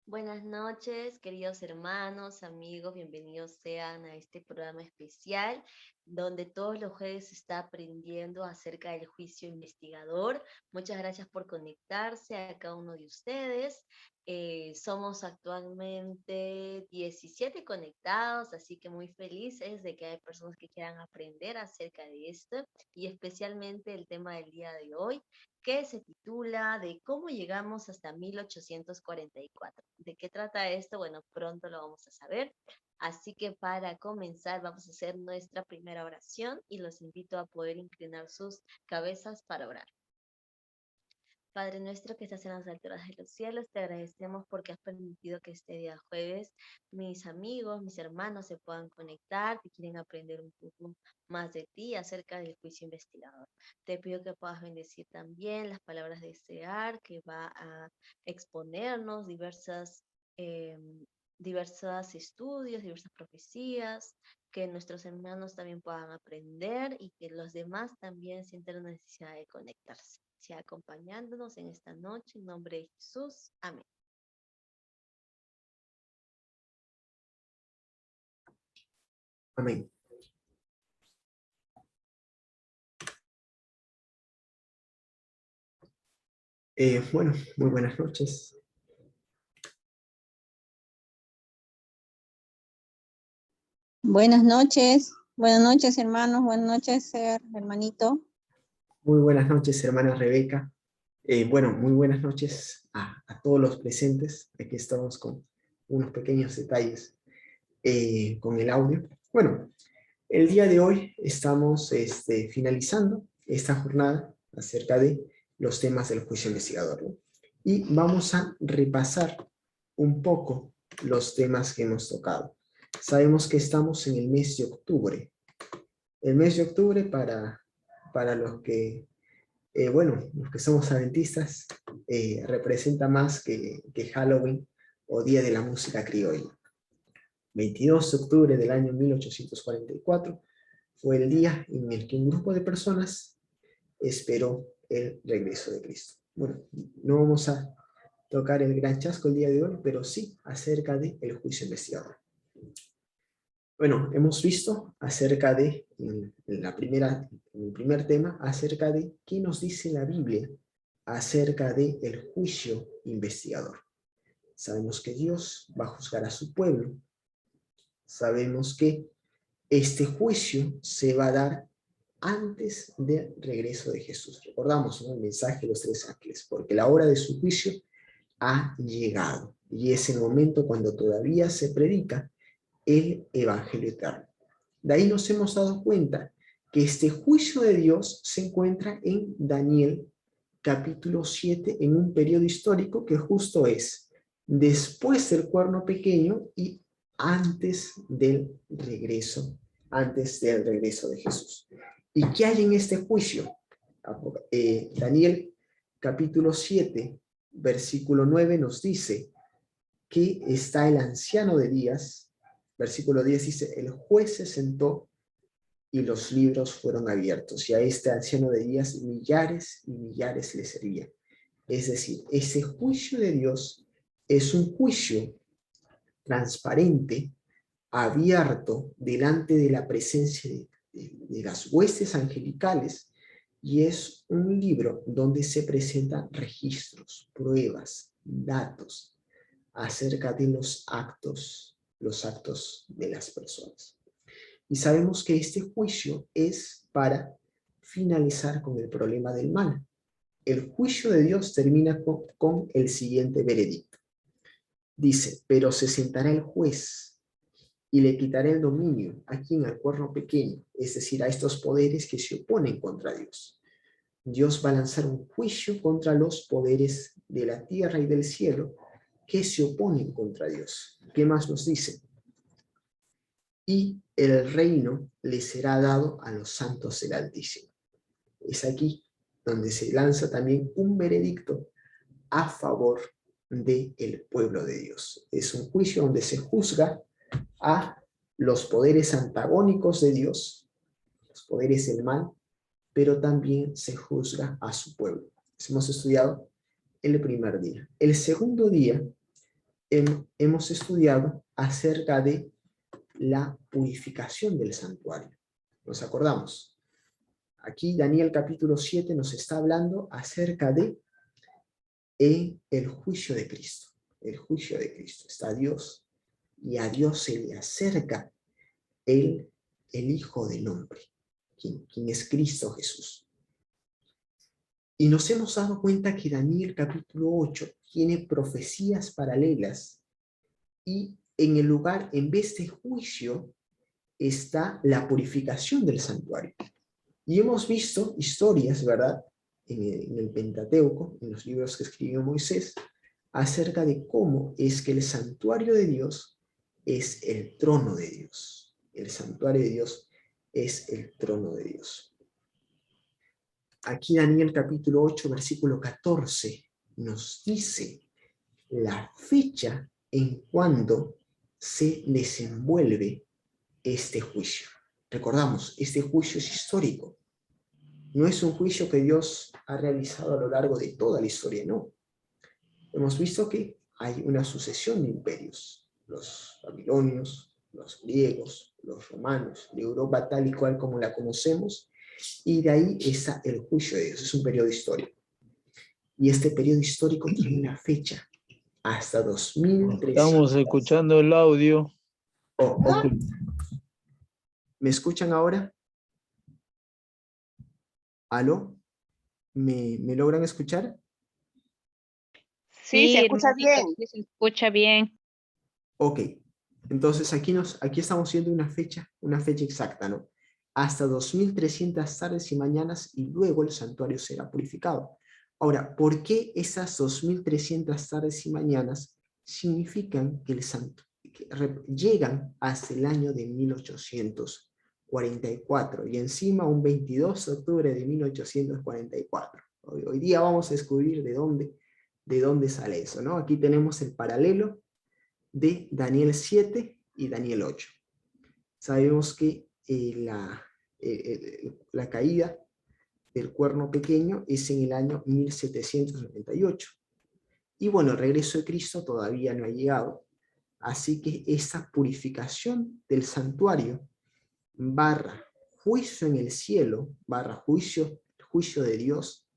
Buenas noches, queridos hermanos, amigos, bienvenidos sean a este programa especial donde todos los jueves se está aprendiendo acerca del juicio investigador. Muchas gracias por conectarse a cada uno de ustedes. Somos actualmente 17 conectados, así que muy felices de que hay personas que quieran aprender acerca de esto y especialmente el tema del día de hoy que se titula de cómo llegamos hasta 1844. ¿De qué trata esto? Bueno, pronto lo vamos a saber. Así que para comenzar vamos a hacer nuestra primera oración y los invito a poder inclinar sus cabezas para orar. Padre nuestro que estás en las alturas de los cielos, te agradecemos porque has permitido que este día jueves mis amigos, mis hermanos se puedan conectar, que quieren aprender un poco más de ti acerca del juicio investigador. Te pido que puedas bendecir también las palabras de este ar que va a exponernos eh, diversos estudios, diversas profecías, que nuestros hermanos también puedan aprender y que los demás también sientan la necesidad de conectarse. Sea acompañándonos en esta noche, en nombre de Jesús. Amén. Amén. Bueno, muy buenas noches. Buenas noches hermanos, buenas noches hermanito. Muy buenas noches, hermana Rebeca. Bueno, muy buenas noches a todos los presentes. Aquí estamos con unos pequeños detalles con el audio. Bueno, el día de hoy estamos finalizando esta jornada acerca de los temas del juicio investigador, ¿no? Y vamos a repasar un poco los temas que hemos tocado. Sabemos que estamos en el mes de octubre. El mes de octubre para los que, bueno, los que somos adventistas, representa más que Halloween o Día de la Música Criolla. 22 de octubre del año 1844 fue el día en el que un grupo de personas esperó el regreso de Cristo. Bueno, no vamos a tocar el gran chasco el día de hoy, pero sí acerca del juicio investigador. Bueno, hemos visto acerca de, en el primer tema, acerca de qué nos dice la Biblia acerca del juicio investigador. Sabemos que Dios va a juzgar a su pueblo. Sabemos que este juicio se va a dar antes del regreso de Jesús. Recordamos, ¿no?, el mensaje de los tres ángeles, porque la hora de su juicio ha llegado. Y es el momento cuando todavía se predica el Evangelio eterno. De ahí nos hemos dado cuenta que este juicio de Dios se encuentra en Daniel capítulo 7, en un periodo histórico que justo es después del cuerno pequeño y antes del regreso de Jesús. ¿Y qué hay en este juicio? Daniel capítulo 7, versículo 9 nos dice que está el anciano de días. Versículo 10 dice, el juez se sentó y los libros fueron abiertos, y a este anciano de días millares y millares le servían. Es decir, ese juicio de Dios es un juicio transparente, abierto, delante de la presencia de las huestes angelicales, y es un libro donde se presentan registros, pruebas, datos acerca de los actos de las personas. Y sabemos que este juicio es para finalizar con el problema del mal. El juicio de Dios termina con el siguiente veredicto. Dice, pero se sentará el juez y le quitará el dominio a quien, al cuerno pequeño, es decir, a estos poderes que se oponen contra Dios. Dios va a lanzar un juicio contra los poderes de la tierra y del cielo que se oponen contra Dios. ¿Qué más nos dice? Y el reino le será dado a los santos del Altísimo. Es aquí donde se lanza también un veredicto a favor del pueblo de Dios. Es un juicio donde se juzga a los poderes antagónicos de Dios, los poderes del mal, pero también se juzga a su pueblo. Hemos estudiado el primer día. El segundo día hemos estudiado acerca de la purificación del santuario. ¿Nos acordamos? Aquí Daniel capítulo 7 nos está hablando acerca de el juicio de Cristo. El juicio de Cristo. Está Dios y a Dios se le acerca el Hijo del Hombre, quien es Cristo Jesús. Y nos hemos dado cuenta que Daniel capítulo 8 tiene profecías paralelas y en el lugar, en vez de juicio, está la purificación del santuario. Y hemos visto historias, ¿verdad?, en el Pentateuco, en los libros que escribió Moisés, acerca de cómo es que el santuario de Dios es el trono de Dios. El santuario de Dios es el trono de Dios. Aquí Daniel capítulo 8, versículo 14, nos dice la fecha en cuando se desenvuelve este juicio. Recordamos, este juicio es histórico. No es un juicio que Dios ha realizado a lo largo de toda la historia, no. Hemos visto que hay una sucesión de imperios, los babilonios, los griegos, los romanos, de Europa tal y cual como la conocemos, y de ahí está el juicio de Dios, es un periodo histórico. Y este periodo histórico tiene una fecha, hasta 2300. Estamos escuchando el audio. Oh, okay. ¿Me escuchan ahora? ¿Aló? ¿Me logran escuchar? Sí, se escucha hermanito, bien. sí se escucha bien. Ok, entonces aquí estamos viendo una fecha exacta, ¿no? Hasta 2300 tardes y mañanas y luego el santuario será purificado. Ahora, ¿por qué esas 2300 tardes y mañanas significan que llegan hasta el año de 1844 y encima un 22 de octubre de 1844? Hoy día vamos a descubrir de dónde sale eso, ¿no? Aquí tenemos el paralelo de Daniel 7 y Daniel 8. Sabemos que la caída del cuerno pequeño es en el año 1798. Y bueno, el regreso de Cristo todavía no ha llegado. Así que esa purificación del santuario barra juicio en el cielo, barra juicio de Dios,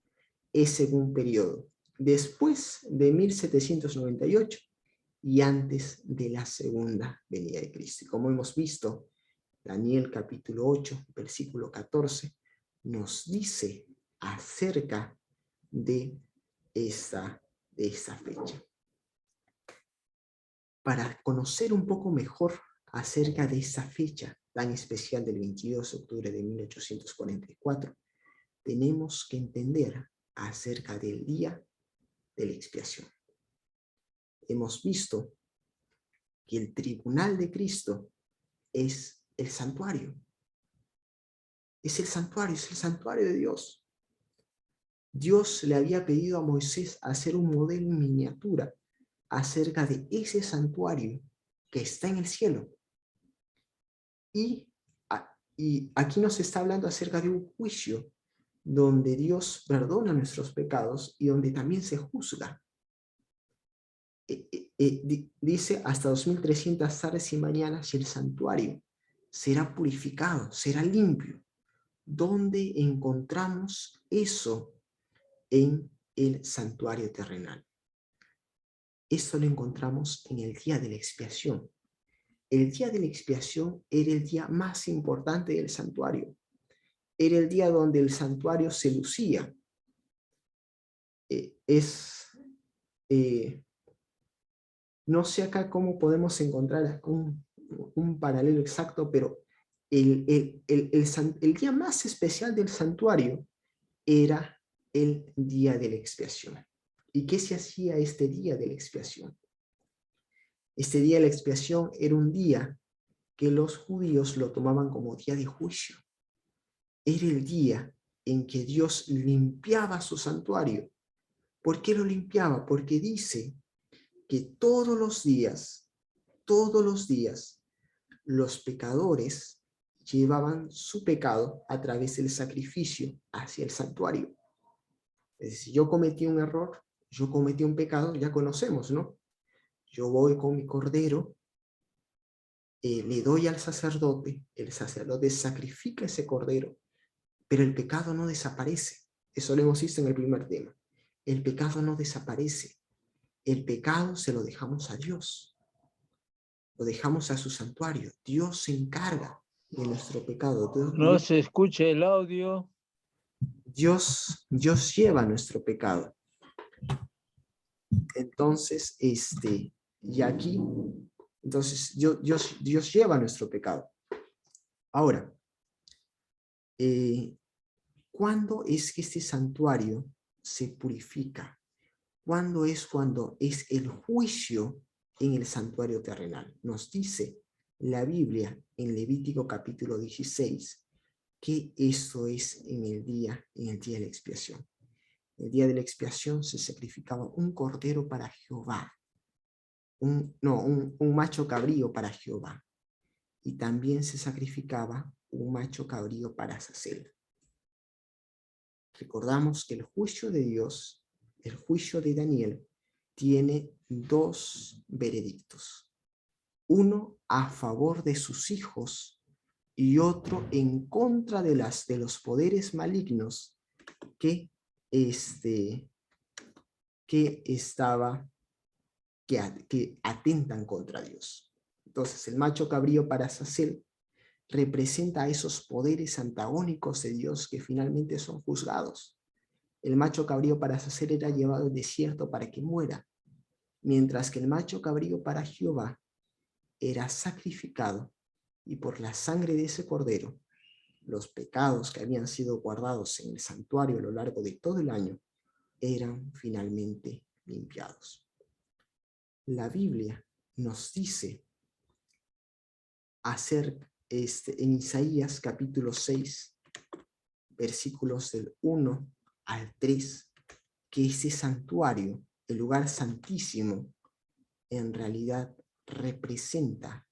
es según periodo. Después de 1798 y antes de la segunda venida de Cristo. Y como hemos visto, Daniel capítulo 8, versículo 14, nos dice acerca de esa fecha. Para conocer un poco mejor acerca de esa fecha tan especial del 22 de octubre de 1844, tenemos que entender acerca del día de la expiación. Hemos visto que el tribunal de Cristo es el santuario. Es el santuario de Dios. Dios le había pedido a Moisés hacer un modelo en miniatura acerca de ese santuario que está en el cielo. Y aquí nos está hablando acerca de un juicio donde Dios perdona nuestros pecados y donde también se juzga. Dice hasta 2300 tardes y mañanas y el santuario será purificado, será limpio. ¿Dónde encontramos eso en el santuario terrenal? Eso lo encontramos en el día de la expiación. El día de la expiación era el día más importante del santuario. Era el día donde el santuario se lucía. No sé acá cómo podemos encontrar un paralelo exacto, pero el día más especial del santuario era el día de la expiación. ¿Y qué se hacía este día de la expiación? Este día de la expiación era un día que los judíos lo tomaban como día de juicio. Era el día en que Dios limpiaba su santuario. ¿Por qué lo limpiaba? Porque dice que todos los días, los pecadores llevaban su pecado a través del sacrificio hacia el santuario. Es decir, yo cometí un error, yo cometí un pecado, ya conocemos, ¿no? Yo voy con mi cordero, le doy al sacerdote, el sacerdote sacrifica ese cordero, pero el pecado no desaparece. Eso lo hemos visto en el primer tema. El pecado no desaparece. El pecado se lo dejamos a Dios. Lo dejamos a su santuario. Dios se encarga de nuestro pecado. No se escucha el audio. Dios lleva nuestro pecado. Entonces, y aquí, entonces Dios lleva nuestro pecado. Ahora, ¿cuándo es que este santuario se purifica? ¿Cuándo es cuando es el juicio en el santuario terrenal? Nos dice la Biblia en Levítico capítulo 16 que esto es en el día de la expiación. El día de la expiación se sacrificaba un cordero para Jehová, un macho cabrío para Jehová, y también se sacrificaba un macho cabrío para Azazel. Recordamos que el juicio de Dios, el juicio de Daniel, tiene dos veredictos. Uno a favor de sus hijos y otro en contra de los poderes malignos que atentan contra Dios. Entonces el macho cabrío para Azazel representa a esos poderes antagónicos de Dios que finalmente son juzgados. El macho cabrío para Azazel era llevado al desierto para que muera, mientras que el macho cabrío para Jehová era sacrificado, y por la sangre de ese cordero, los pecados que habían sido guardados en el santuario a lo largo de todo el año eran finalmente limpiados. La Biblia nos dice en Isaías capítulo 6, versículos del 1 al 3, que ese santuario, el lugar santísimo, en realidad representa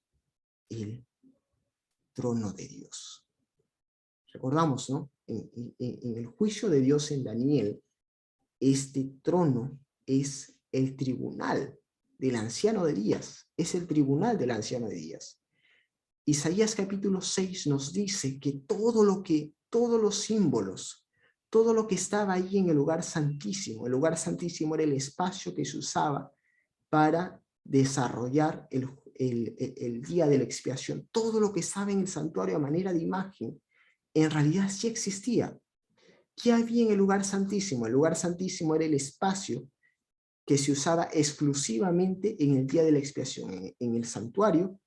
el trono de Dios. Recordamos, ¿no? En el juicio de Dios en Daniel, este trono es el tribunal del anciano de días, es el tribunal del anciano de días. Isaías capítulo 6 nos dice que todos los símbolos, todo lo que estaba ahí en el lugar santísimo era el espacio que se usaba para desarrollar el día de la expiación. Todo lo que estaba en el santuario a manera de imagen, en realidad sí existía. ¿Qué había en el lugar santísimo? El lugar santísimo era el espacio que se usaba exclusivamente en el día de la expiación. En el santuario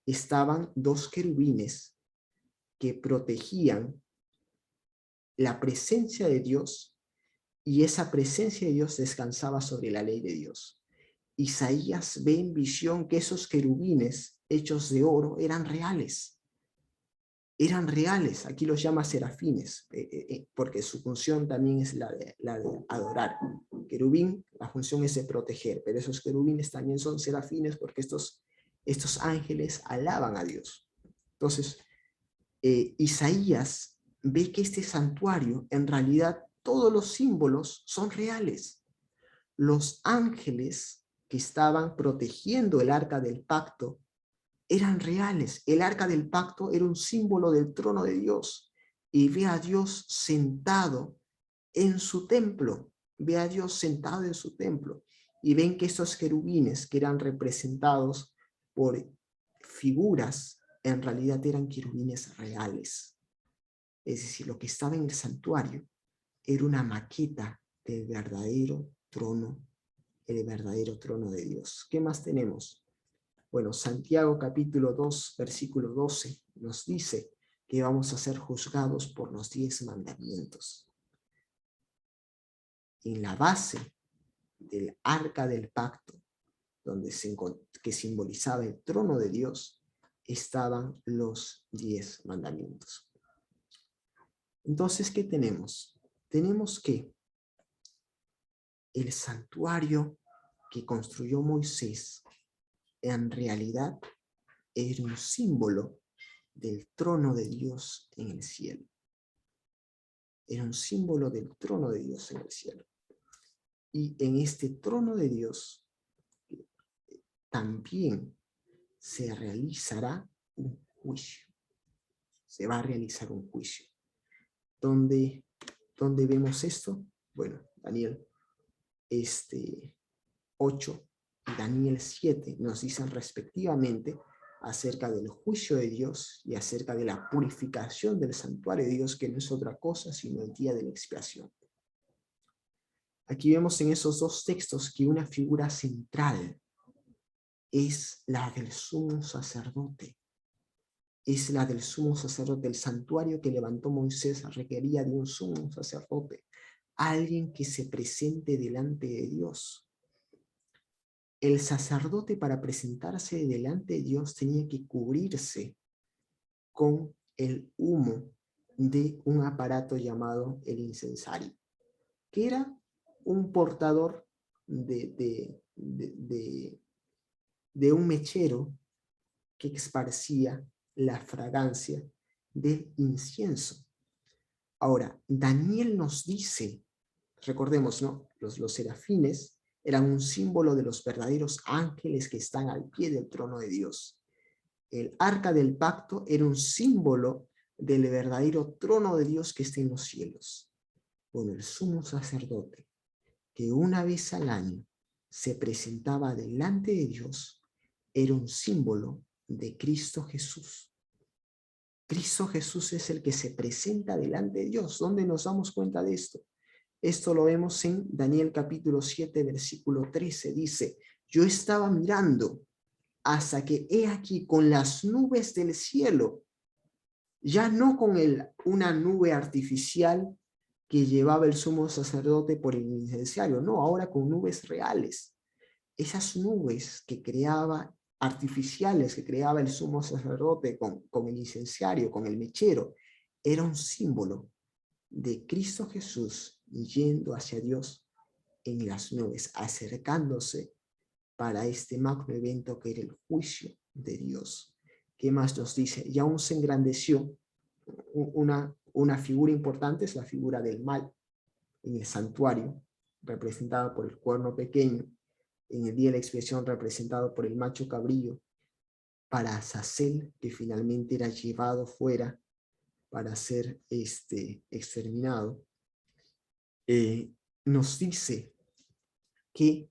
estaban dos querubines que protegían la presencia de Dios, y esa presencia de Dios descansaba sobre la ley de Dios. Isaías ve en visión que esos querubines hechos de oro eran reales. Eran reales, aquí los llama serafines, porque su función también es la de adorar. Querubín, la función es de proteger, pero esos querubines también son serafines porque estos ángeles alaban a Dios. Entonces, Isaías ve que este santuario, en realidad, todos los símbolos son reales. Los ángeles que estaban protegiendo el arca del pacto eran reales. El arca del pacto era un símbolo del trono de Dios, y ve a Dios sentado en su templo. Ve a Dios sentado en su templo, y ven que estos querubines, que eran representados por figuras, en realidad eran querubines reales. Es decir, lo que estaba en el santuario era una maqueta del verdadero trono, el verdadero trono de Dios. ¿Qué más tenemos? Bueno, Santiago capítulo 2, versículo 12, nos dice que vamos a ser juzgados por los 10 mandamientos. En la base del arca del pacto, que simbolizaba el trono de Dios, estaban los 10 mandamientos. Entonces, ¿qué tenemos? Tenemos que el santuario que construyó Moisés en realidad era un símbolo del trono de Dios en el cielo. Era un símbolo del trono de Dios en el cielo. Y en este trono de Dios, también se realizará un juicio. Se va a realizar un juicio. ¿Dónde vemos esto? Bueno, Daniel 8 y Daniel 7 nos dicen respectivamente acerca del juicio de Dios y acerca de la purificación del santuario de Dios, que no es otra cosa sino el día de la expiación. Aquí vemos en esos dos textos que una figura central es la del sumo sacerdote. Es la del sumo sacerdote. El santuario que levantó Moisés requería de un sumo sacerdote, alguien que se presente delante de Dios. El sacerdote, para presentarse delante de Dios, tenía que cubrirse con el humo de un aparato llamado el incensario, que era un portador de un mechero que esparcía la fragancia del incienso. Ahora, Daniel nos dice, recordemos, ¿no? Los serafines eran un símbolo de los verdaderos ángeles que están al pie del trono de Dios. El arca del pacto era un símbolo del verdadero trono de Dios que está en los cielos. Bueno, el sumo sacerdote, que una vez al año se presentaba delante de Dios, era un símbolo de Cristo Jesús. Cristo Jesús es el que se presenta delante de Dios. ¿Dónde nos damos cuenta de esto? Esto lo vemos en Daniel capítulo 7, versículo 13. Dice, yo estaba mirando hasta que he aquí con las nubes del cielo, ya no con una nube artificial que llevaba el sumo sacerdote por el incensario, no, ahora con nubes reales. Esas nubes que creaba, artificiales que creaba el sumo sacerdote con el incensario, con el mechero, era un símbolo de Cristo Jesús yendo hacia Dios en las nubes, acercándose para este magno evento que era el juicio de Dios. ¿Qué más nos dice? Y aún se engrandeció una figura importante, es la figura del mal en el santuario, representada por el cuerno pequeño, en el día de la expiación representado por el macho cabrío, para Azazel, que finalmente era llevado fuera para ser exterminado. Nos dice que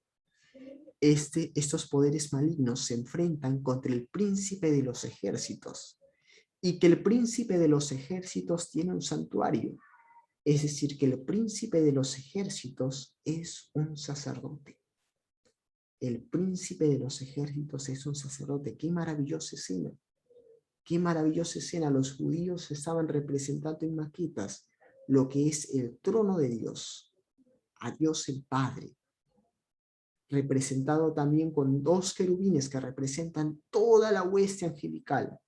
estos poderes malignos se enfrentan contra el príncipe de los ejércitos, y que el príncipe de los ejércitos tiene un santuario, es decir, que el príncipe de los ejércitos es un sacerdote. El príncipe de los ejércitos es un sacerdote. ¡Qué maravillosa escena! ¡Qué maravillosa escena! Los judíos estaban representando en maquetas lo que es el trono de Dios, a Dios el Padre, representado también con dos querubines que representan toda la hueste angelical,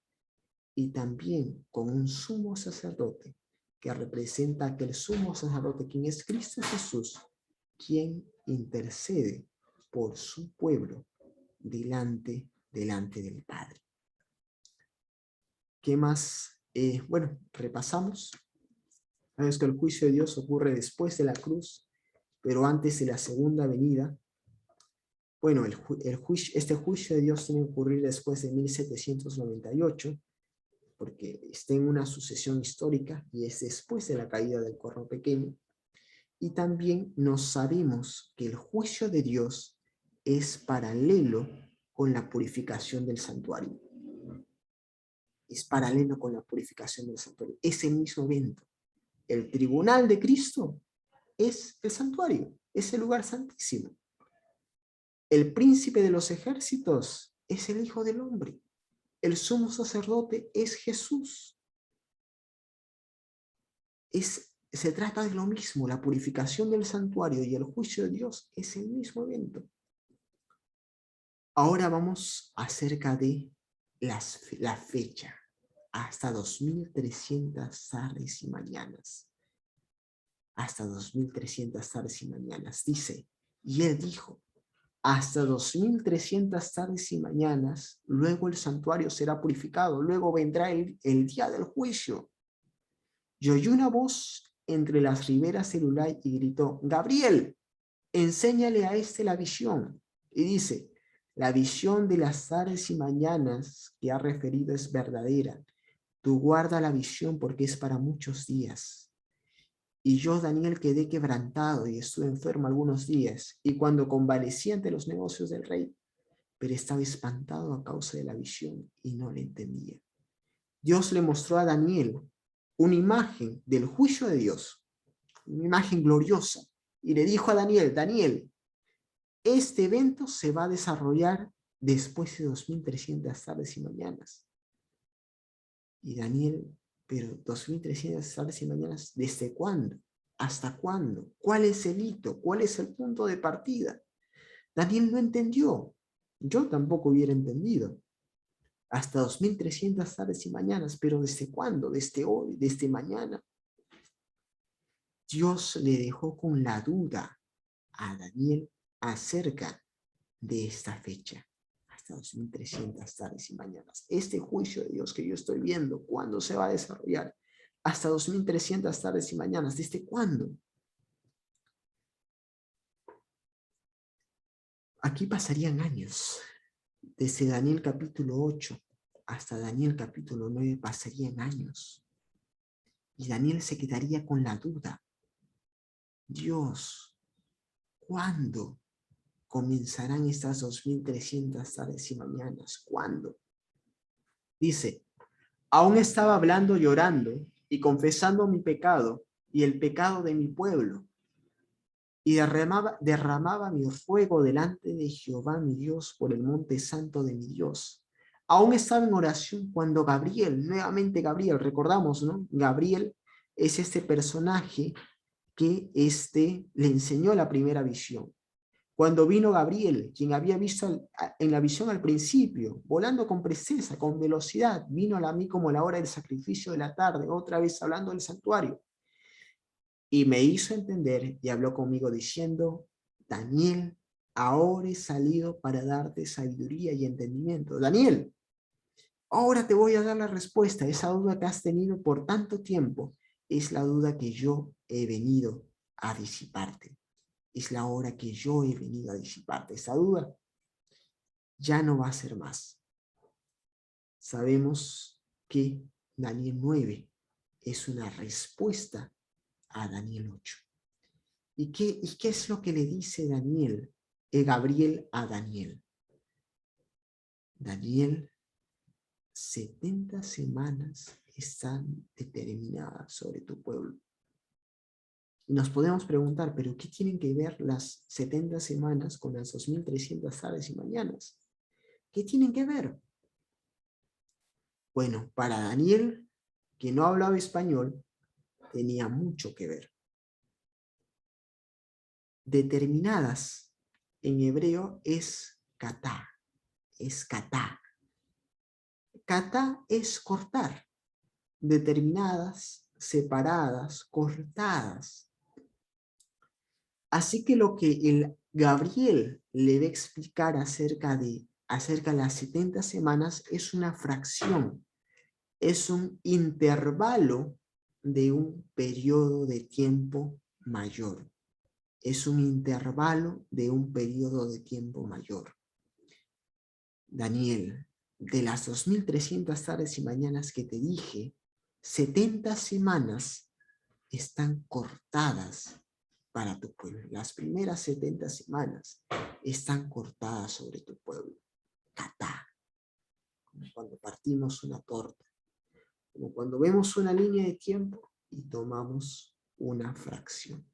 y también con un sumo sacerdote que representa a aquel sumo sacerdote, quien es Cristo Jesús, quien intercede por su pueblo delante del Padre. ¿Qué más? Bueno, repasamos. Sabemos que el juicio de Dios ocurre después de la cruz, pero antes de la segunda venida. Bueno, este juicio de Dios tiene que ocurrir después de 1798, porque está en una sucesión histórica y es después de la caída del cuerno pequeño. Y también nos sabemos que el juicio de Dios es paralelo con la purificación del santuario. Es paralelo con la purificación del santuario. Es el mismo evento. El tribunal de Cristo es el santuario, es el lugar santísimo. El príncipe de los ejércitos es el Hijo del Hombre. El sumo sacerdote es Jesús. Se trata de lo mismo. La purificación del santuario y el juicio de Dios es el mismo evento. Ahora vamos acerca de la fecha. Hasta 2300 tardes y mañanas. Hasta 2300 tardes y mañanas. Dice, y él dijo, hasta 2300 tardes y mañanas, luego el santuario será purificado, luego vendrá el día del juicio. Y oyó una voz entre las riberas del Ulai y gritó, Gabriel, enséñale a este la visión. Y dice, La visión de las tardes y mañanas que ha referido es verdadera. Tú guarda la visión porque es para muchos días. Y yo, Daniel, quedé quebrantado y estuve enfermo algunos días. Y cuando convalecí ante los negocios del rey, pero estaba espantado a causa de la visión y no le entendía. Dios le mostró a Daniel una imagen del juicio de Dios, una imagen gloriosa. Y le dijo a Daniel, Daniel, este evento se va a desarrollar después de 2300 tardes y mañanas. Y Daniel, pero 2300 tardes y mañanas, ¿desde cuándo? ¿Hasta cuándo? ¿Cuál es el hito? ¿Cuál es el punto de partida? Daniel no entendió. Yo tampoco hubiera entendido. Hasta 2300 tardes y mañanas, pero ¿desde cuándo? ¿Desde hoy? ¿Desde mañana? Dios le dejó con la duda a Daniel acerca de esta fecha. Hasta 2300 tardes y mañanas. Este juicio de Dios que yo estoy viendo, ¿cuándo se va a desarrollar? Hasta 2300 tardes y mañanas. ¿Desde cuándo? Aquí pasarían años. Desde Daniel capítulo 8 hasta Daniel capítulo 9 pasarían años. Y Daniel se quedaría con la duda. Dios, ¿cuándo comenzarán estas 2300 tardes y mañanas? ¿Cuándo? Dice, aún estaba hablando llorando y confesando mi pecado y el pecado de mi pueblo. Y derramaba mi fuego delante de Jehová mi Dios por el monte santo de mi Dios. Aún estaba en oración cuando Gabriel, nuevamente Gabriel, recordamos, ¿no? Gabriel es este personaje que le enseñó la primera visión. Cuando vino Gabriel, quien había visto en la visión al principio, volando con presteza, con velocidad, vino a mí como la hora del sacrificio de la tarde, otra vez hablando del santuario. Y me hizo entender y habló conmigo diciendo, Daniel, ahora he salido para darte sabiduría y entendimiento. Daniel, ahora te voy a dar la respuesta. Esa duda que has tenido por tanto tiempo es la duda que yo he venido a disiparte. Es la hora que yo he venido a disiparte. Esa duda ya no va a ser más. Sabemos que Daniel 9 es una respuesta a Daniel 8. ¿Y qué es lo que le dice Gabriel a Daniel? Daniel, 70 semanas están determinadas sobre tu pueblo. Y nos podemos preguntar, ¿pero qué tienen que ver las 70 semanas con las 2300 tardes y mañanas? ¿Qué tienen que ver? Bueno, para Daniel, que no hablaba español, tenía mucho que ver. Determinadas en hebreo es katá, es katá. Katá es cortar, determinadas, separadas, cortadas. Así que lo que el Gabriel le va a explicar acerca de las 70 semanas es una fracción, es un intervalo de un periodo de tiempo mayor. Es un intervalo de un periodo de tiempo mayor. Daniel, de las 2300 tardes y mañanas que te dije, 70 semanas están cortadas para tu pueblo. Las primeras 70 semanas están cortadas sobre tu pueblo. Katá. Como cuando partimos una torta. Como cuando vemos una línea de tiempo y tomamos una fracción.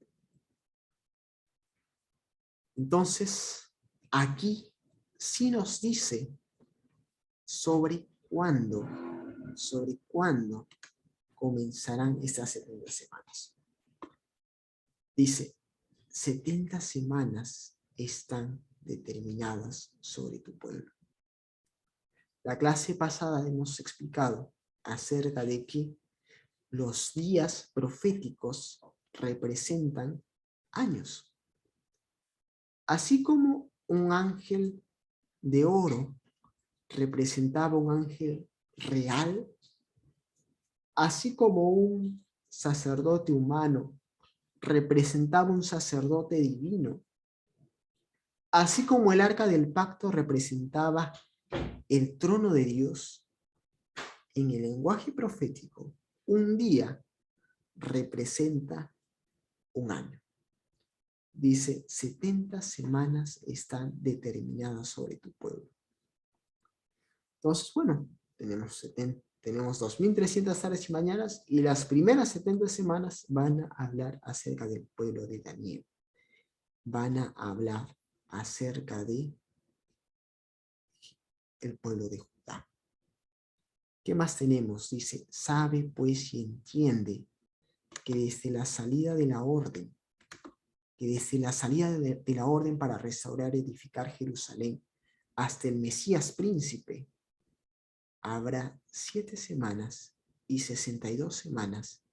Entonces, aquí sí nos dice sobre cuándo comenzarán estas 70 semanas. Dice, 70 semanas están determinadas sobre tu pueblo. La clase pasada hemos explicado acerca de que los días proféticos representan años. Así como un ángel de oro representaba un ángel real, así como un sacerdote humano representaba un sacerdote divino, Así como el arca del pacto representaba el trono de Dios, en el lenguaje profético, un día representa un año. Dice, 70 semanas están determinadas sobre tu pueblo. Entonces, bueno, tenemos 2300 tardes y mañanas, y las primeras 70 semanas van a hablar acerca del pueblo de Daniel. Van a hablar acerca de el pueblo de Judá. ¿Qué más tenemos? Dice, sabe pues y entiende que desde la salida de la orden, para restaurar y edificar Jerusalén, hasta el Mesías príncipe, habrá 7 semanas y 62 semanas,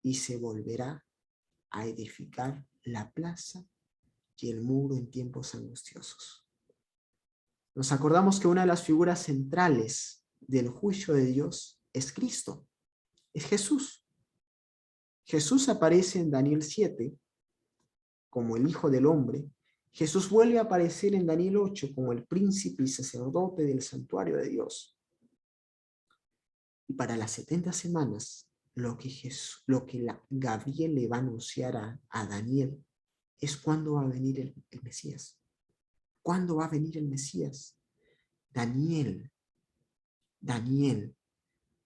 y se volverá a edificar la plaza y el muro en tiempos angustiosos. Nos acordamos que una de las figuras centrales del juicio de Dios es Cristo, es Jesús. Jesús aparece en Daniel 7 como el Hijo del Hombre. Jesús vuelve a aparecer en Daniel 8 como el príncipe y sacerdote del santuario de Dios. Y para las 70 semanas, lo que Gabriel le va a anunciar a Daniel es cuándo va a venir el Mesías. ¿Cuándo va a venir el Mesías? Daniel,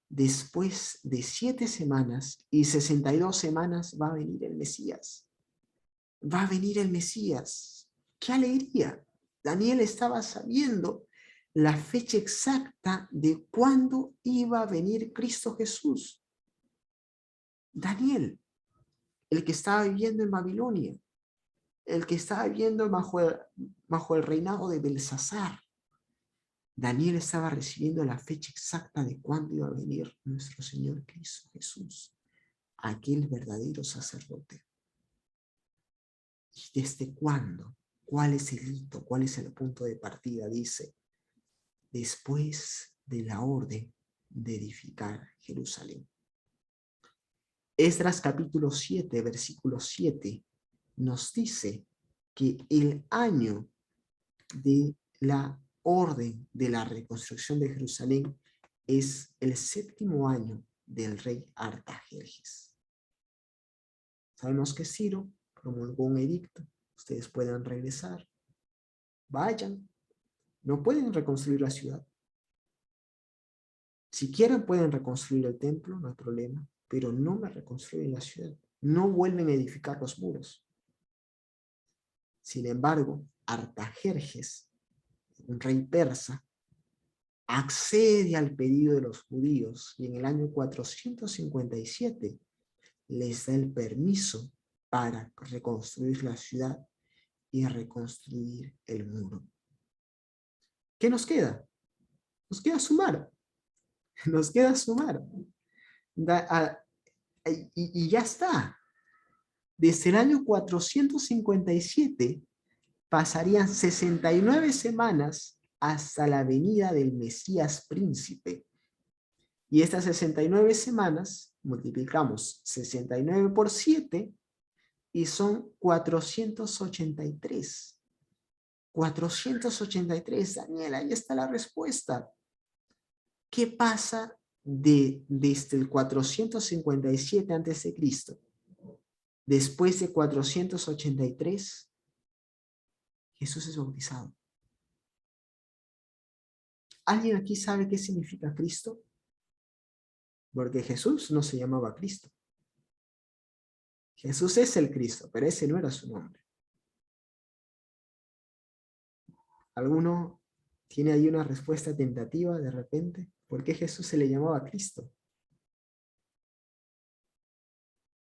después de 7 semanas y 62 semanas va a venir el Mesías. Va a venir el Mesías. ¡Qué alegría! Daniel estaba sabiendo la fecha exacta de cuándo iba a venir Cristo Jesús. Daniel, el que estaba viviendo en Babilonia, el que estaba viviendo bajo el reinado de Belsasar. Daniel estaba recibiendo la fecha exacta de cuándo iba a venir nuestro Señor Cristo Jesús, aquel verdadero sacerdote. ¿Y desde cuándo? ¿Cuál es el hito? ¿Cuál es el punto de partida? Dice, después de la orden de edificar Jerusalén. Esdras capítulo 7, versículo 7, nos dice que el año de la orden de la reconstrucción de Jerusalén es el 7º año del rey Artajerjes. Sabemos que Ciro promulgó un edicto. Ustedes pueden regresar. Vayan. No pueden reconstruir la ciudad. Si quieren pueden reconstruir el templo, no hay problema, pero no me reconstruyen la ciudad. No vuelven a edificar los muros. Sin embargo, Artajerjes, un rey persa, accede al pedido de los judíos y en el año 457 les da el permiso para reconstruir la ciudad y reconstruir el muro. ¿Qué nos queda? Nos queda sumar. Nos queda sumar. Y ya está. Desde el año 457 pasarían 69 semanas hasta la venida del Mesías príncipe. Y estas 69 semanas, multiplicamos 69 por 7 y son 483. 483, Daniel, ahí está la respuesta. ¿Qué pasa desde el 457 a.C.? Después de 483, Jesús es bautizado. ¿Alguien aquí sabe qué significa Cristo? Porque Jesús no se llamaba Cristo. Jesús es el Cristo, pero ese no era su nombre. ¿Alguno tiene ahí una respuesta tentativa de repente? ¿Por qué Jesús se le llamaba Cristo?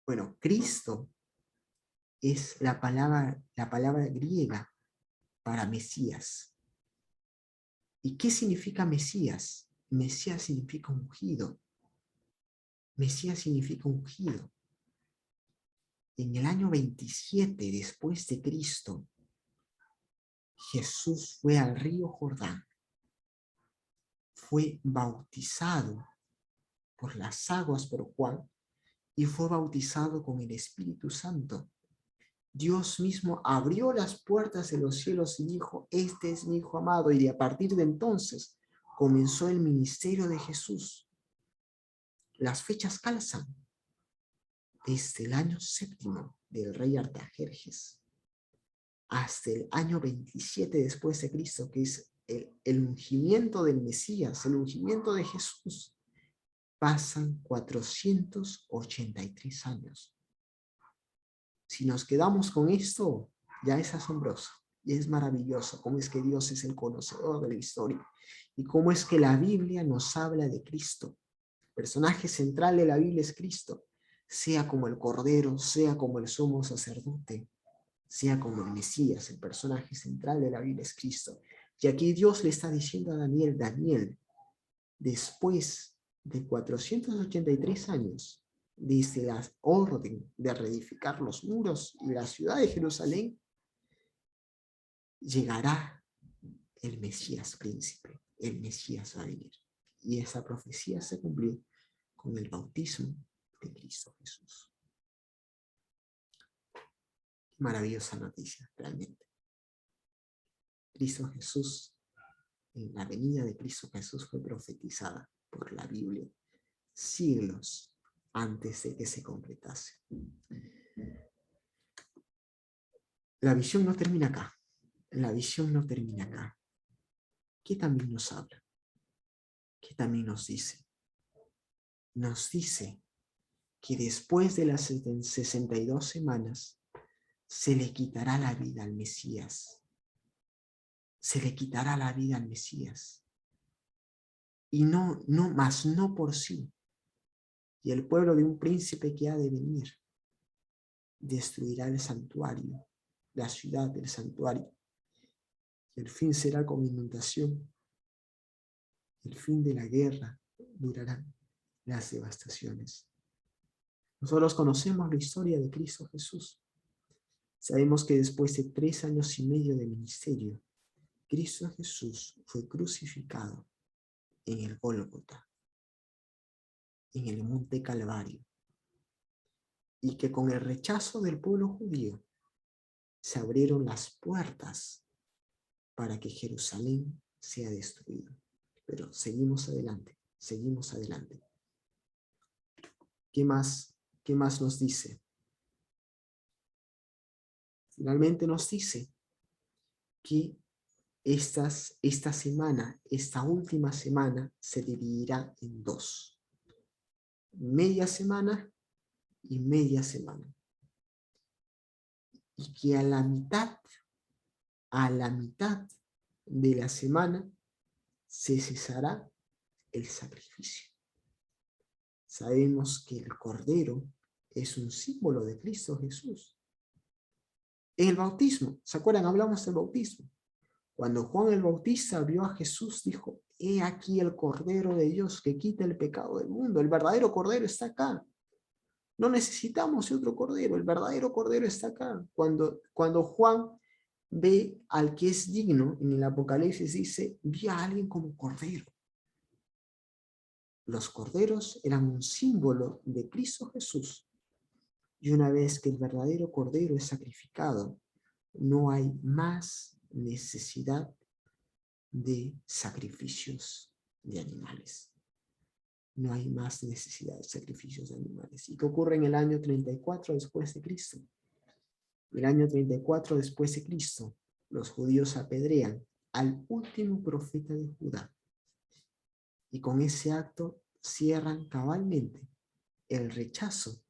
Bueno, Cristo es la palabra griega para Mesías. ¿Y qué significa Mesías? Mesías significa ungido. Mesías significa ungido. En el año 27 después de Cristo, Jesús fue al río Jordán. Fue bautizado por las aguas por Juan y fue bautizado con el Espíritu Santo. Dios mismo abrió las puertas de los cielos y dijo, este es mi Hijo amado, y a partir de entonces comenzó el ministerio de Jesús. Las fechas calzan desde el año 7º del rey Artajerjes hasta el año 27 después de Cristo, que es el ungimiento del Mesías, el ungimiento de Jesús. Pasan 483 años. Si nos quedamos con esto, ya es asombroso y es maravilloso cómo es que Dios es el conocedor de la historia y cómo es que la Biblia nos habla de Cristo. El personaje central de la Biblia es Cristo, sea como el Cordero, sea como el sumo sacerdote, sea como el Mesías, el personaje central de la Biblia es Cristo. Y aquí Dios le está diciendo a Daniel, Daniel, después de 483 años, desde la orden de reedificar los muros y la ciudad de Jerusalén, llegará el Mesías príncipe, el Mesías va a venir. Y esa profecía se cumplió con el bautismo de Cristo Jesús. Maravillosa noticia, realmente. Cristo Jesús, en la venida de Cristo Jesús fue profetizada por la Biblia siglos antes de que se completase. La visión no termina acá. La visión no termina acá. ¿Qué también nos habla? ¿Qué también nos dice? Nos dice que después de las 62 semanas se le quitará la vida al Mesías. Se le quitará la vida al Mesías. Y no por sí. Y el pueblo de un príncipe que ha de venir destruirá el santuario, la ciudad del santuario. El fin será con inundación. El fin de la guerra durarán las devastaciones. Nosotros conocemos la historia de Cristo Jesús. Sabemos que después de 3 años y medio de ministerio, Cristo Jesús fue crucificado en el Gólgota, en el monte Calvario, y que con el rechazo del pueblo judío se abrieron las puertas para que Jerusalén sea destruido. Pero seguimos adelante, seguimos adelante. ¿Qué más nos dice? Finalmente nos dice que esta última semana se dividirá en 2. Media semana y media semana. Y que a la mitad de la semana se cesará el sacrificio. Sabemos que el Cordero es un símbolo de Cristo Jesús. En el bautismo, ¿se acuerdan? Hablamos del bautismo. Cuando Juan el Bautista vio a Jesús, dijo, he aquí el Cordero de Dios que quita el pecado del mundo. El verdadero Cordero está acá. No necesitamos otro Cordero, el verdadero Cordero está acá. Cuando Juan ve al que es digno, en el Apocalipsis dice, vi a alguien como Cordero. Los corderos eran un símbolo de Cristo Jesús. Y una vez que el verdadero Cordero es sacrificado, no hay más necesidad de sacrificios de animales. No hay más necesidad de sacrificios de animales. ¿Y qué ocurre en el año 34 después de Cristo? El año 34 después de Cristo, los judíos apedrean al último profeta de Judá. Y con ese acto cierran cabalmente el rechazo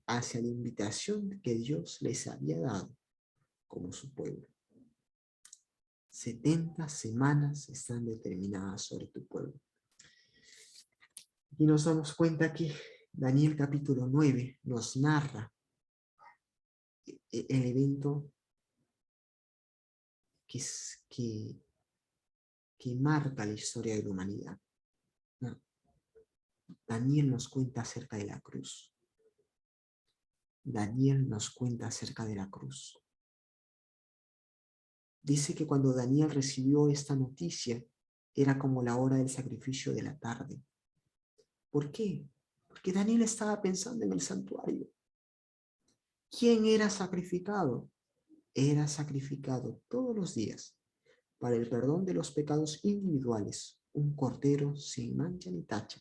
hacia la invitación que Dios les había dado como su pueblo. 70 semanas están determinadas sobre tu pueblo. Y nos damos cuenta que Daniel capítulo 9 nos narra el evento que marca la historia de la humanidad. Daniel nos cuenta acerca de la cruz. Daniel nos cuenta acerca de la cruz. Dice que cuando Daniel recibió esta noticia, era como la hora del sacrificio de la tarde. ¿Por qué? Porque Daniel estaba pensando en el santuario. ¿quién era sacrificado? Era sacrificado todos los días para el perdón de los pecados individuales, un cordero sin mancha ni tacha.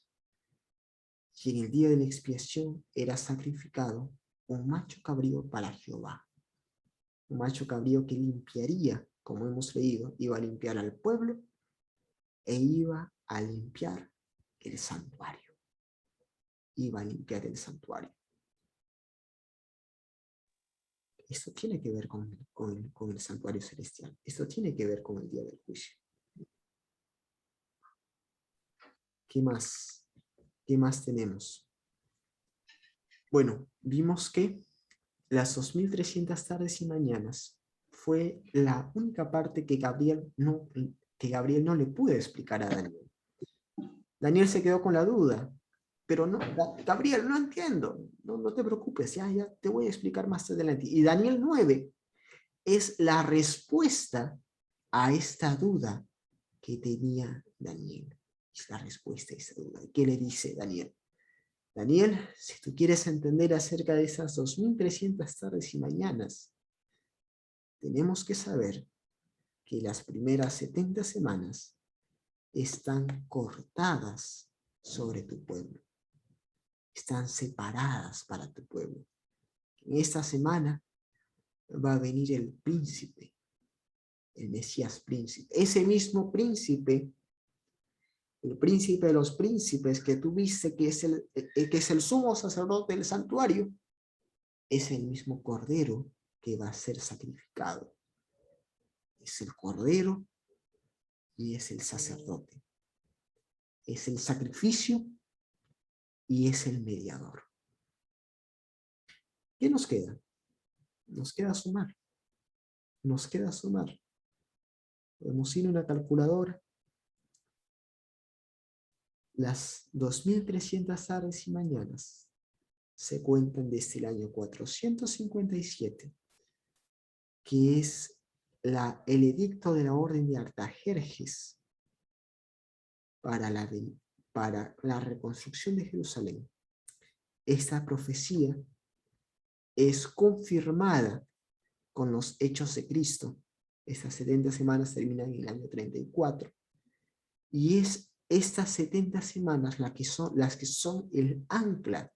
Y en el día de la expiación era sacrificado un macho cabrío para Jehová. Un macho cabrío que limpiaría, como hemos leído, iba a limpiar al pueblo e iba a limpiar el santuario. Iba a limpiar el santuario. Esto tiene que ver con el santuario celestial. Esto tiene que ver con el día del juicio. ¿Qué más? ¿Qué más tenemos? Bueno, vimos que las 2300 tardes y mañanas fue la única parte que Gabriel no le pudo explicar a Daniel. Daniel se quedó con la duda, pero no, Gabriel, no entiendo, no te preocupes, ya te voy a explicar más adelante. Y Daniel 9 es la respuesta a esta duda que tenía Daniel. Es la respuesta a esta duda. ¿Qué le dice Daniel? Daniel, si tú quieres entender acerca de esas 2300 tardes y mañanas, tenemos que saber que las primeras 70 semanas están cortadas sobre tu pueblo. Están separadas para tu pueblo. En esta semana va a venir el príncipe, el Mesías príncipe. Ese mismo príncipe, el príncipe de los príncipes que tú viste que es el sumo sacerdote del santuario, es el mismo cordero que va a ser sacrificado. Es el cordero y es el sacerdote. Es el sacrificio y es el mediador. ¿Qué nos queda? Nos queda sumar. Nos queda sumar. Podemos ir a una calculadora. Las 2300 tardes y mañanas se cuentan desde el año 457, que es el edicto de la Orden de Artajerjes para la reconstrucción de Jerusalén. Esta profecía es confirmada con los hechos de Cristo. Estas 70 semanas terminan en el año 34. Y es estas 70 semanas las que son el ancla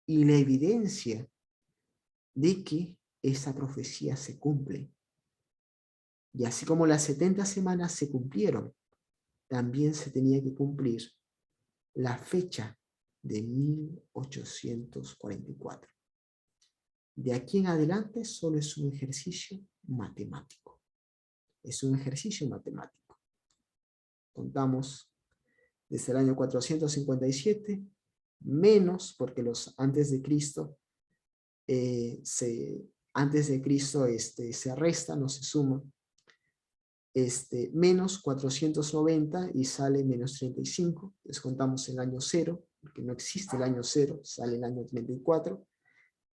y la evidencia de que esa profecía se cumple. Y así como las 70 semanas se cumplieron, también se tenía que cumplir la fecha de 1844. De aquí en adelante solo es un ejercicio matemático. Es un ejercicio matemático. Contamos desde el año 457, menos porque los antes de Cristo se resta, no se suma, menos 490 y sale menos 35, descontamos el año 0, porque no existe el año 0, sale el año 34,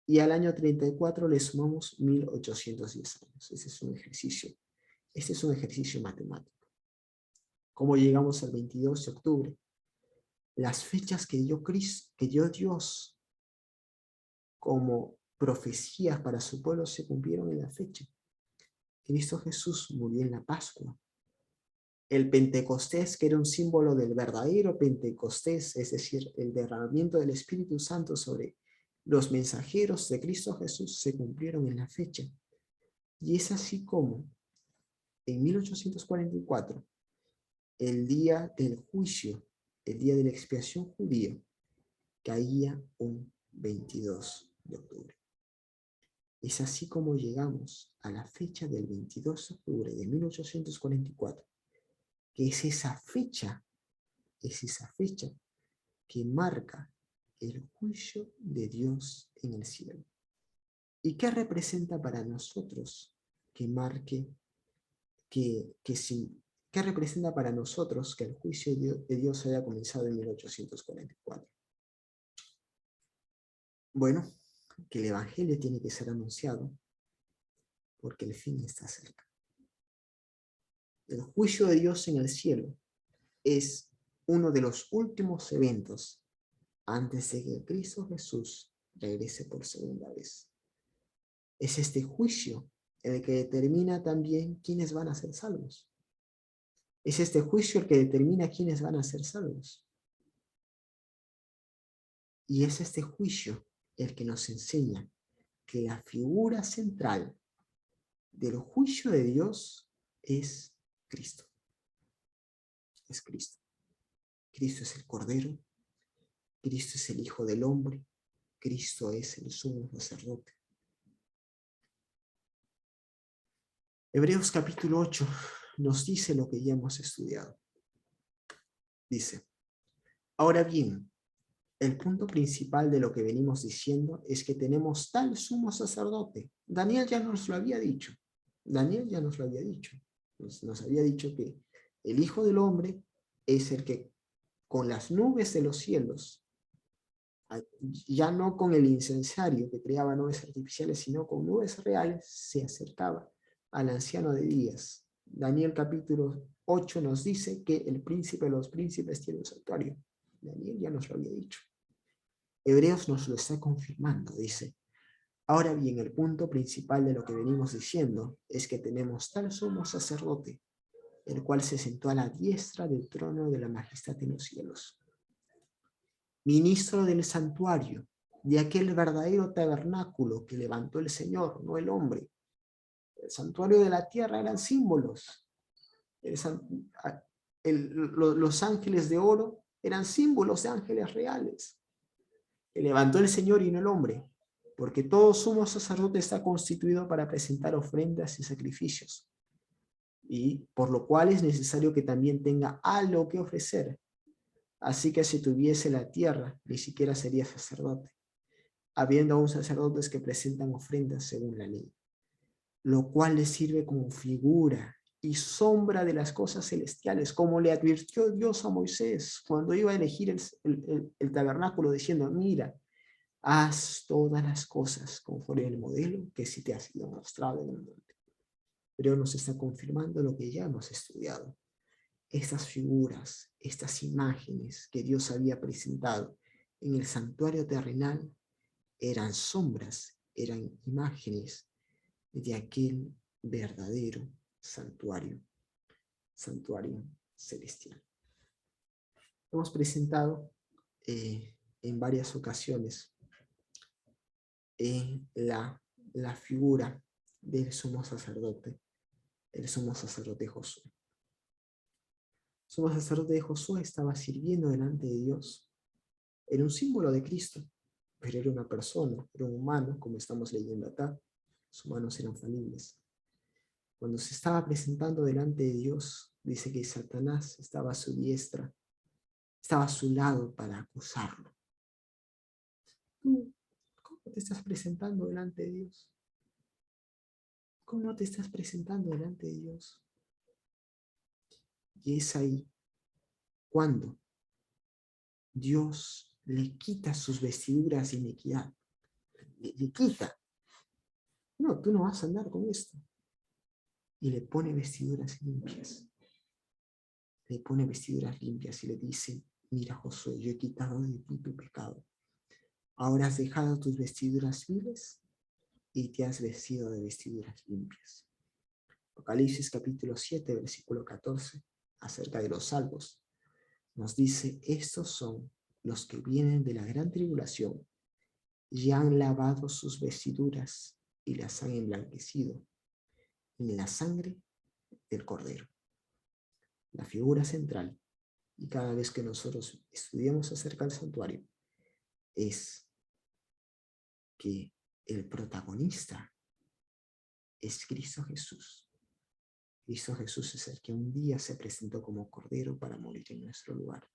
y al año 34 le sumamos 1810 años. Este es un ejercicio matemático. ¿Cómo llegamos al 22 de octubre? Las fechas que dio Dios como profecías para su pueblo se cumplieron en la fecha. Cristo Jesús murió en la Pascua. El Pentecostés, que era un símbolo del verdadero Pentecostés, es decir, el derramamiento del Espíritu Santo sobre los mensajeros de Cristo Jesús, se cumplieron en la fecha. Y es así como en 1844, el día del juicio, el día de la expiación judía, caía un 22 de octubre. Es así como llegamos a la fecha del 22 de octubre de 1844, que es esa fecha que marca el juicio de Dios en el cielo. ¿Y qué representa para nosotros qué representa para nosotros que el juicio de Dios haya comenzado en 1844? Bueno, que el Evangelio tiene que ser anunciado porque el fin está cerca. El juicio de Dios en el cielo es uno de los últimos eventos antes de que Cristo Jesús regrese por segunda vez. Es este juicio el que determina también quiénes van a ser salvos. Es este juicio el que determina quiénes van a ser salvos. Y es este juicio el que nos enseña que la figura central del juicio de Dios es Cristo. Es Cristo. Cristo es el Cordero. Cristo es el Hijo del Hombre. Cristo es el sumo sacerdote. Hebreos capítulo 8 nos dice lo que ya hemos estudiado. Dice, ahora bien, el punto principal de lo que venimos diciendo es que tenemos tal sumo sacerdote. Daniel ya nos lo había dicho. Daniel ya nos lo había dicho. Nos había dicho que el Hijo del Hombre es el que con las nubes de los cielos, ya no con el incensario que creaba nubes artificiales, sino con nubes reales, se acercaba al anciano de días. Daniel capítulo 8 nos dice que el príncipe de los príncipes tiene un santuario. Daniel ya nos lo había dicho. Hebreos nos lo está confirmando, dice. Ahora bien, el punto principal de lo que venimos diciendo es que tenemos tal sumo sacerdote, el cual se sentó a la diestra del trono de la majestad en los cielos. Ministro del santuario, de aquel verdadero tabernáculo que levantó el Señor, no el hombre. El santuario de la tierra eran símbolos. Los ángeles de oro eran símbolos de ángeles reales. Que levantó el Señor y no el hombre, porque todo sumo sacerdote está constituido para presentar ofrendas y sacrificios, y por lo cual es necesario que también tenga algo que ofrecer. Así que si tuviese la tierra, ni siquiera sería sacerdote, habiendo aún sacerdotes que presentan ofrendas según la ley, lo cual les sirve como figura y sombra de las cosas celestiales, como le advirtió Dios a Moisés cuando iba a elegir el tabernáculo, diciendo, mira, haz todas las cosas conforme al modelo que sí te ha sido mostrado en el monte. Pero nos está confirmando lo que ya hemos estudiado. Estas figuras, estas imágenes que Dios había presentado en el santuario terrenal eran sombras, eran imágenes de aquel verdadero santuario celestial. Hemos presentado en varias ocasiones la figura del sumo sacerdote, el sumo sacerdote Josué. El sumo sacerdote Josué estaba sirviendo delante de Dios. Era un símbolo de Cristo, pero era una persona, era un humano, como estamos leyendo acá. Los humanos eran falibles. Cuando se estaba presentando delante de Dios, dice que Satanás estaba a su diestra, estaba a su lado para acusarlo. ¿Tú cómo te estás presentando delante de Dios? ¿Cómo te estás presentando delante de Dios? Y es ahí cuando Dios le quita sus vestiduras de iniquidad. Le quita. No, tú no vas a andar con esto. Y le pone vestiduras limpias. Le pone vestiduras limpias y le dice, mira Josué, yo he quitado de ti tu pecado. Ahora has dejado tus vestiduras viles y te has vestido de vestiduras limpias. Apocalipsis capítulo 7, versículo 14, acerca de los salvos, nos dice, estos son los que vienen de la gran tribulación y han lavado sus vestiduras y las han emblanquecido en la sangre del Cordero. La figura central, y cada vez que nosotros estudiamos acerca del santuario, es que el protagonista es Cristo Jesús. Cristo Jesús es el que un día se presentó como Cordero para morir en nuestro lugar.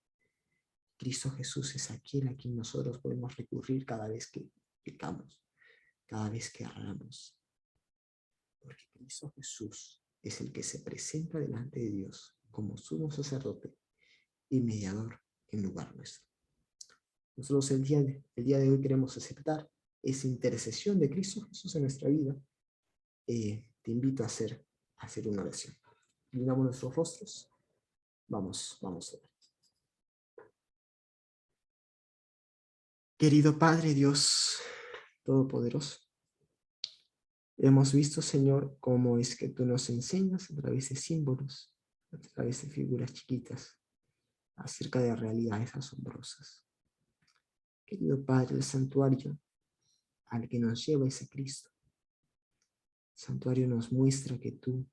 Cristo Jesús es aquel a quien nosotros podemos recurrir cada vez que pecamos, cada vez que erramos. Porque Cristo Jesús es el que se presenta delante de Dios como sumo sacerdote y mediador en lugar nuestro. Nosotros el día de hoy queremos aceptar esa intercesión de Cristo Jesús en nuestra vida. Te invito a hacer una oración. Inclinamos nuestros rostros. Vamos a orar. Querido Padre Dios Todopoderoso, Hemos visto, Señor, cómo es que tú nos enseñas a través de símbolos, a través de figuras chiquitas, acerca de realidades asombrosas. Querido Padre, el santuario al que nos lleva ese Cristo, el santuario nos muestra que tú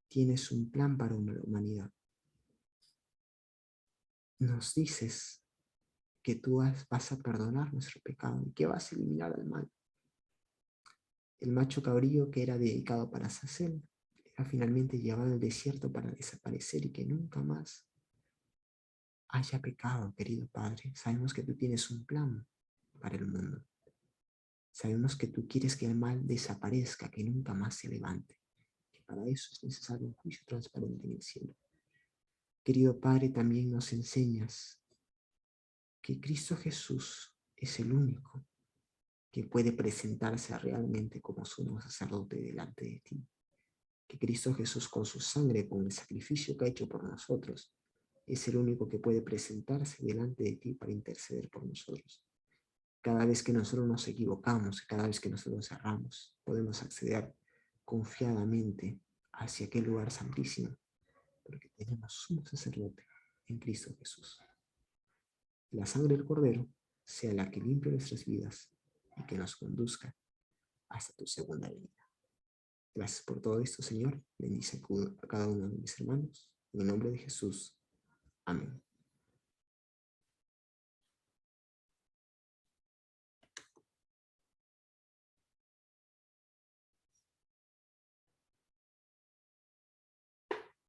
tienes un plan para la humanidad. Nos dices que tú vas a perdonar nuestro pecado y que vas a eliminar al mal. El macho cabrío que era dedicado para Sacel era finalmente llevado al desierto para desaparecer y que nunca más haya pecado, querido Padre. Sabemos que tú tienes un plan para el mundo. Sabemos que tú quieres que el mal desaparezca, que nunca más se levante. Que para eso es necesario un juicio transparente en el cielo. Querido Padre, también nos enseñas que Cristo Jesús es el único que puede presentarse realmente como sumo sacerdote delante de ti. Que Cristo Jesús con su sangre, con el sacrificio que ha hecho por nosotros, es el único que puede presentarse delante de ti para interceder por nosotros. Cada vez que nosotros nos equivocamos, cada vez que nosotros erramos, podemos acceder confiadamente hacia aquel lugar santísimo, porque tenemos sumo sacerdote en Cristo Jesús. La sangre del Cordero sea la que limpie nuestras vidas y que nos conduzca hasta tu segunda venida. Gracias por todo esto, Señor. Bendice a cada uno de mis hermanos. En el nombre de Jesús. Amén.